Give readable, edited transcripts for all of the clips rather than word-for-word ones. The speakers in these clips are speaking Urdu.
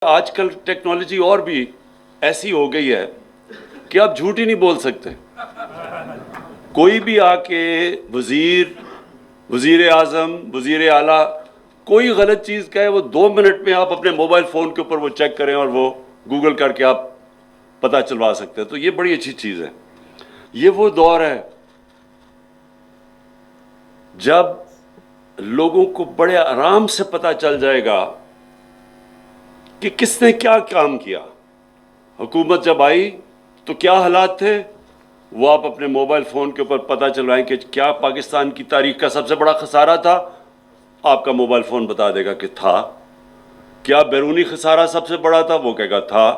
آج کل ٹیکنالوجی اور بھی ایسی ہو گئی ہے کہ آپ جھوٹ ہی نہیں بول سکتے. کوئی بھی آ کے وزیر اعظم، وزیر اعلیٰ کوئی غلط چیز کہے، وہ 2 منٹ میں آپ اپنے موبائل فون کے اوپر وہ چیک کریں اور وہ گوگل کر کے آپ پتہ چلوا سکتے ہیں. تو یہ بڑی اچھی چیز ہے. یہ وہ دور ہے جب لوگوں کو بڑے آرام سے پتہ چل جائے گا کہ کس نے کیا کام کیا. حکومت جب آئی تو کیا حالات تھے، وہ آپ اپنے موبائل فون کے اوپر پتہ چلوائیں کہ کیا پاکستان کی تاریخ کا سب سے بڑا خسارہ تھا، آپ کا موبائل فون بتا دے گا کہ تھا. کیا بیرونی خسارہ سب سے بڑا تھا، وہ کہے گا تھا.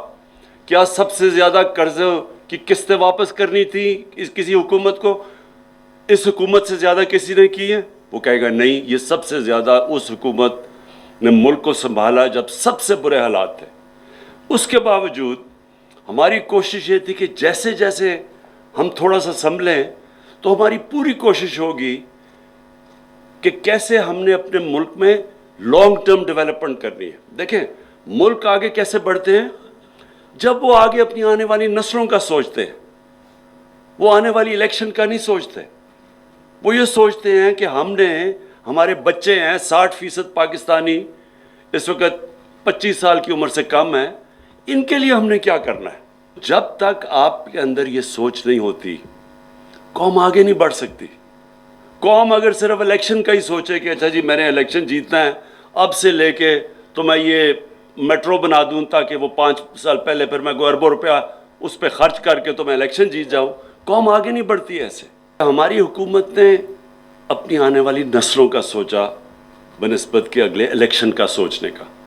کیا سب سے زیادہ قرضوں کی قسطیں واپس کرنی تھی کسی حکومت کو، اس حکومت سے زیادہ کسی نے کی ہے، وہ کہے گا نہیں، یہ سب سے زیادہ اس حکومت نے ملک کو سنبھالا جب سب سے برے حالات تھے. اس کے باوجود ہماری کوشش یہ تھی کہ جیسے جیسے ہم تھوڑا سا سنبھلیں تو ہماری پوری کوشش ہوگی کہ کیسے ہم نے اپنے ملک میں لانگ ٹرم ڈیولپمنٹ کرنی ہے. دیکھیں ملک آگے کیسے بڑھتے ہیں، جب وہ آگے اپنی آنے والی نسلوں کا سوچتے ہیں. وہ آنے والی الیکشن کا نہیں سوچتے. وہ یہ سوچتے ہیں کہ ہمارے بچے ہیں 60% پاکستانی اس وقت 25 سال کی عمر سے کم ہیں، ان کے لیے ہم نے کیا کرنا ہے. جب تک آپ کے اندر یہ سوچ نہیں ہوتی قوم آگے نہیں بڑھ سکتی. قوم اگر صرف الیکشن کا ہی سوچے کہ اچھا جی میں نے الیکشن جیتنا ہے، اب سے لے کے تو میں یہ میٹرو بنا دوں تاکہ وہ 5 سال پہلے پھر میں اربوں روپیہ اس پہ خرچ کر کے تو میں الیکشن جیت جاؤں، قوم آگے نہیں بڑھتی ایسے. ہماری حکومت نے اپنی آنے والی نسلوں کا سوچا بنسبت کے اگلے الیکشن کا سوچنے کا.